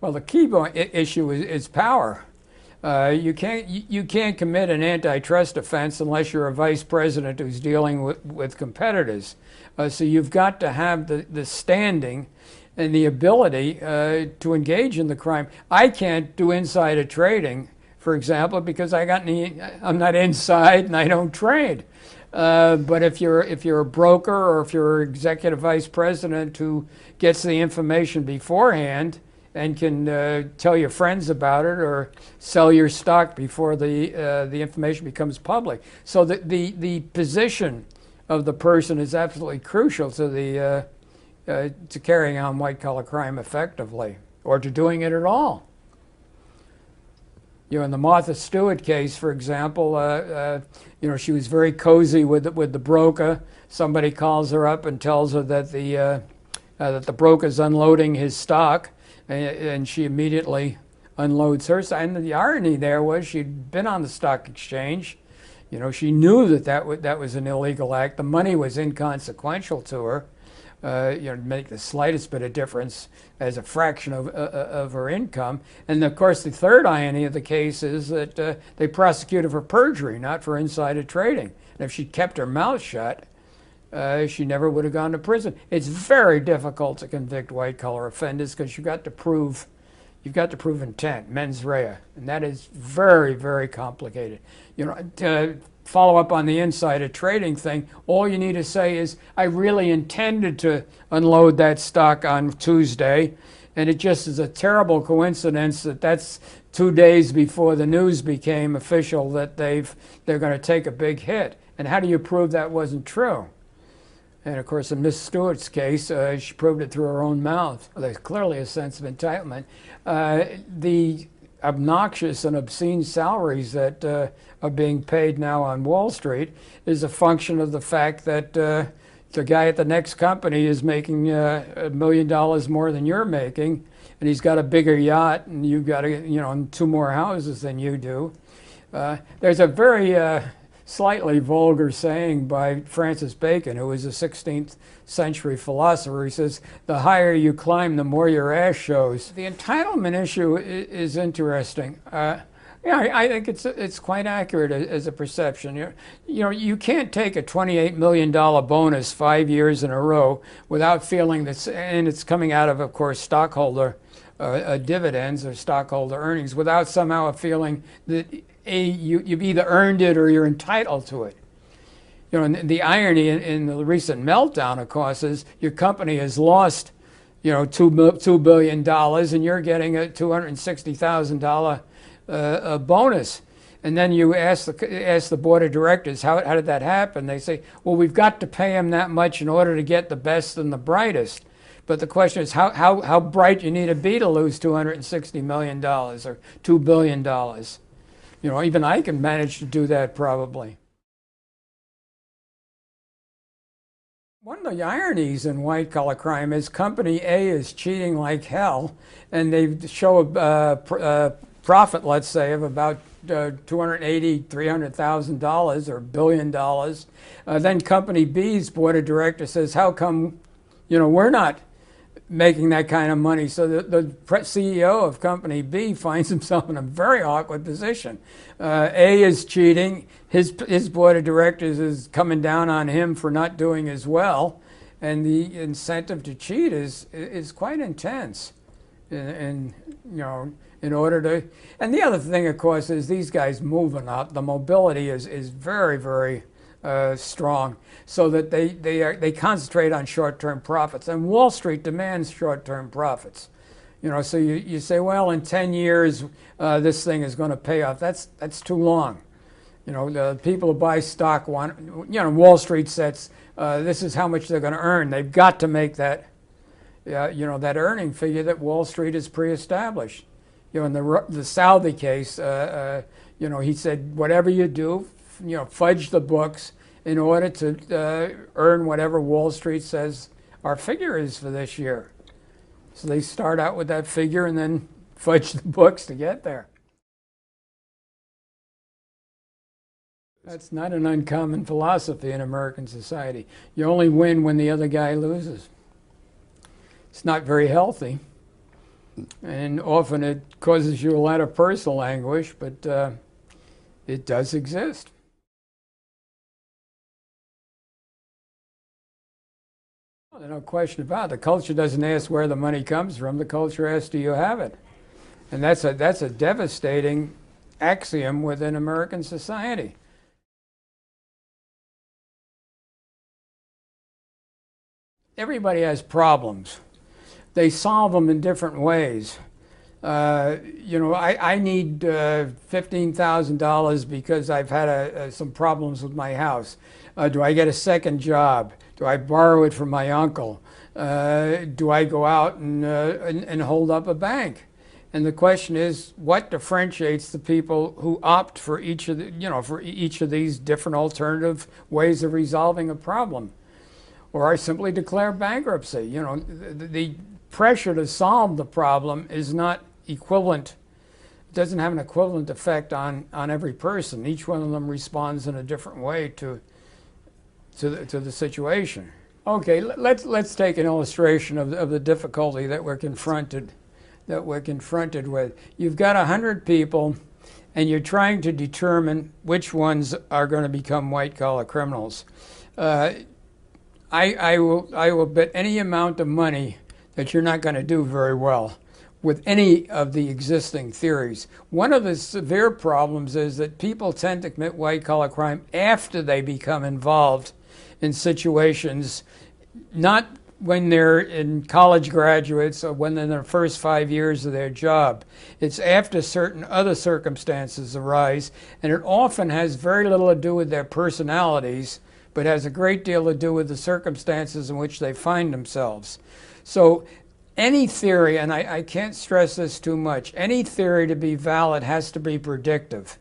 Well, the key issue is power. You can't commit an antitrust offense unless you're a vice president who's dealing with competitors. So you've got to have the standing and the ability to engage in the crime. I can't do insider trading, for example, because I'm not inside and I don't trade. But if you're a broker or if you're an executive vice president who gets the information beforehand and can tell your friends about it or sell your stock before the information becomes public, so the position of the person is absolutely crucial to to carrying on white-collar crime effectively, or to doing it at all. In the Martha Stewart case, for example, she was very cozy with the broker. Somebody calls her up and tells her that the broker's unloading his stock, and she immediately unloads her. And the irony there was she'd been on the stock exchange. She knew that was an illegal act. The money was inconsequential to her. Make the slightest bit of difference as a fraction of her income. And of course, the third irony of the case is that they prosecuted for perjury, not for insider trading. And if she'd kept her mouth shut, she never would have gone to prison. It's very difficult to convict white-collar offenders because you've got to prove intent, mens rea, and that is very, very complicated. To follow up on the insider trading thing, all you need to say is, I really intended to unload that stock on Tuesday, and it just is a terrible coincidence that that's 2 days before the news became official that they're going to take a big hit. And how do you prove that wasn't true? And of course, in Miss Stewart's case, she proved it through her own mouth. Well, there's clearly a sense of entitlement. The obnoxious and obscene salaries that are being paid now on Wall Street is a function of the fact that the guy at the next company is making $1 million more than you're making, and he's got a bigger yacht, and you've got and 2 more houses than you do. There's a very slightly vulgar saying by Francis Bacon, who was a 16th century philosopher. He says, the higher you climb, the more your ass shows. The entitlement issue is interesting. I think it's quite accurate as a perception. You can't take a $28 million bonus 5 years in a row without feeling that, and it's coming out of course, stockholder dividends or stockholder earnings, without somehow a feeling that you've either earned it or you're entitled to it. And the irony in the recent meltdown, of course, is your company has lost, $2 billion, and you're getting a $260,000 bonus. And then you ask the board of directors, how did that happen? They say, well, we've got to pay him that much in order to get the best and the brightest. But the question is how bright you need to be to lose $260 million or $2 billion. Even I can manage to do that probably. One of the ironies in white-collar crime is Company A is cheating like hell, and they show a profit, let's say, of about $280,000, $300,000 or $1 billion. Then Company B's board of directors says, how come, we're not making that kind of money? So the CEO of Company B finds himself in a very awkward position. A is cheating. His board of directors is coming down on him for not doing as well, and the incentive to cheat is quite intense. In order to, and the other thing, of course, is these guys moving up. The mobility is very, very strong, so that they concentrate on short-term profits, and Wall Street demands short-term profits. So you say, well, in 10 years this thing is going to pay off. That's too long. The people who buy stock want, Wall Street sets this is how much they're going to earn. They've got to make that that earning figure that Wall Street has pre-established. In the Saudi case, he said, whatever you do, fudge the books in order to earn whatever Wall Street says our figure is for this year. So they start out with that figure and then fudge the books to get there. That's not an uncommon philosophy in American society. You only win when the other guy loses. It's not very healthy. And often it causes you a lot of personal anguish, but it does exist. Well, no question about it. The culture doesn't ask where the money comes from. The culture asks, do you have it? And that's a devastating axiom within American society. Everybody has problems. They solve them in different ways. I need $15,000 because I've had some problems with my house. Do I get a second job? Do I borrow it from my uncle? Do I go out and hold up a bank? And the question is, what differentiates the people who opt for each of these different alternative ways of resolving a problem? Or I simply declare bankruptcy. The pressure to solve the problem is not equivalent. It doesn't have an equivalent effect on every person. Each one of them responds in a different way to the situation. Okay, let's take an illustration of the difficulty that we're confronted with. You've got 100 people, and you're trying to determine which ones are going to become white-collar criminals. I will bet any amount of money that you're not going to do very well with any of the existing theories. One of the severe problems is that people tend to commit white-collar crime after they become involved in situations, not when they're in college graduates or when they're in their first 5 years of their job. It's after certain other circumstances arise, and it often has very little to do with their personalities, but has a great deal to do with the circumstances in which they find themselves. So any theory, and I can't stress this too much, any theory to be valid has to be predictive.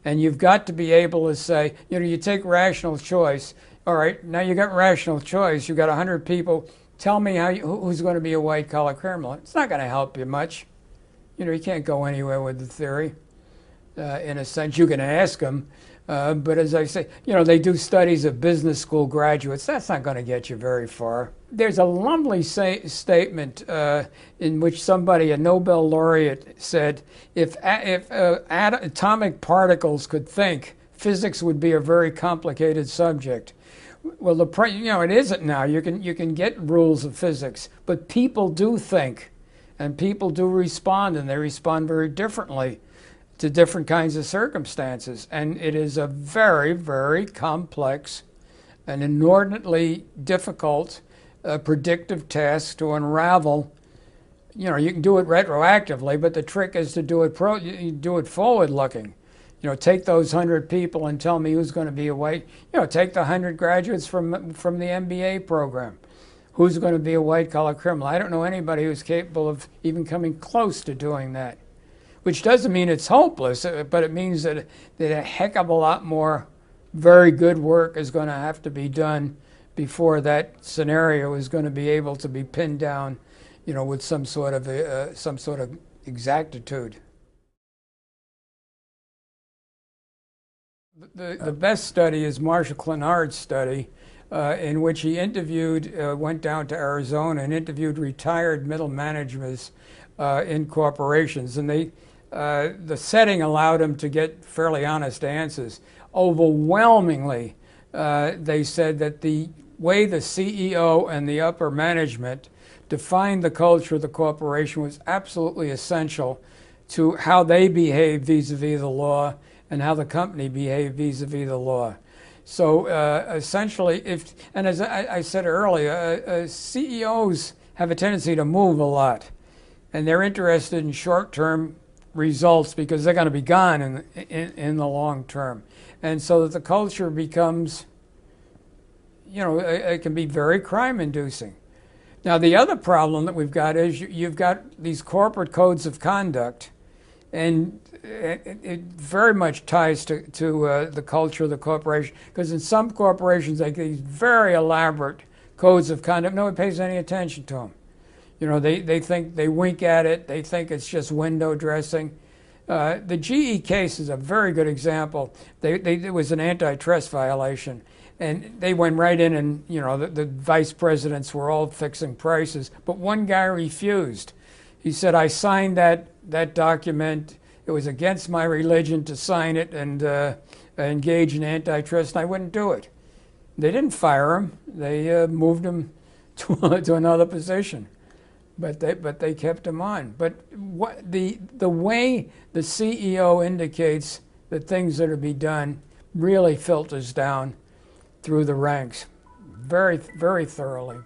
And you've got to be able to say, you take rational choice. All right, now you got rational choice. You've got 100 people. Tell me who's going to be a white-collar criminal. It's not going to help you much. You can't go anywhere with the theory. In a sense, you can ask them. But as I say, they do studies of business school graduates. That's not going to get you very far. There's a lovely statement in which a Nobel laureate, said, if atomic particles could think, physics would be a very complicated subject. Well, it isn't now. You can get rules of physics, but people do think, and people do respond, and they respond very differently to different kinds of circumstances. And it is a very, very complex and inordinately difficult predictive task to unravel. You can do it retroactively, but the trick is to do it forward-looking. Take those 100 people and tell me who's going to be take the 100 graduates from the MBA program. Who's going to be a white-collar criminal? I don't know anybody who's capable of even coming close to doing that. Which doesn't mean it's hopeless, but it means that a heck of a lot more very good work is going to have to be done before that scenario is going to be able to be pinned down, with some sort of exactitude. The best study is Marshall Clenard's study, in which he went down to Arizona and interviewed retired middle managers in corporations, and the setting allowed him to get fairly honest answers. Overwhelmingly, they said that the way the CEO and the upper management defined the culture of the corporation was absolutely essential to how they behave vis-a-vis the law and how the company behaved vis-a-vis the law. So essentially, and as I said earlier, CEOs have a tendency to move a lot, and they're interested in short-term results because they're going to be gone in the long term. And so that the culture becomes, it can be very crime-inducing. Now, the other problem that we've got is you've got these corporate codes of conduct, and it very much ties to the culture of the corporation, because in some corporations, they get these very elaborate codes of conduct. No one pays any attention to them. They think, they wink at it. They think it's just window dressing. The GE case is a very good example. It was an antitrust violation, and they went right in, and the vice presidents were all fixing prices, but one guy refused. He said, I signed that document. It was against my religion to sign it and engage in antitrust, and I wouldn't do it. They didn't fire him. They moved him to another position, but they kept him on. But what the way the CEO indicates that things are to be done really filters down through the ranks very, very thoroughly.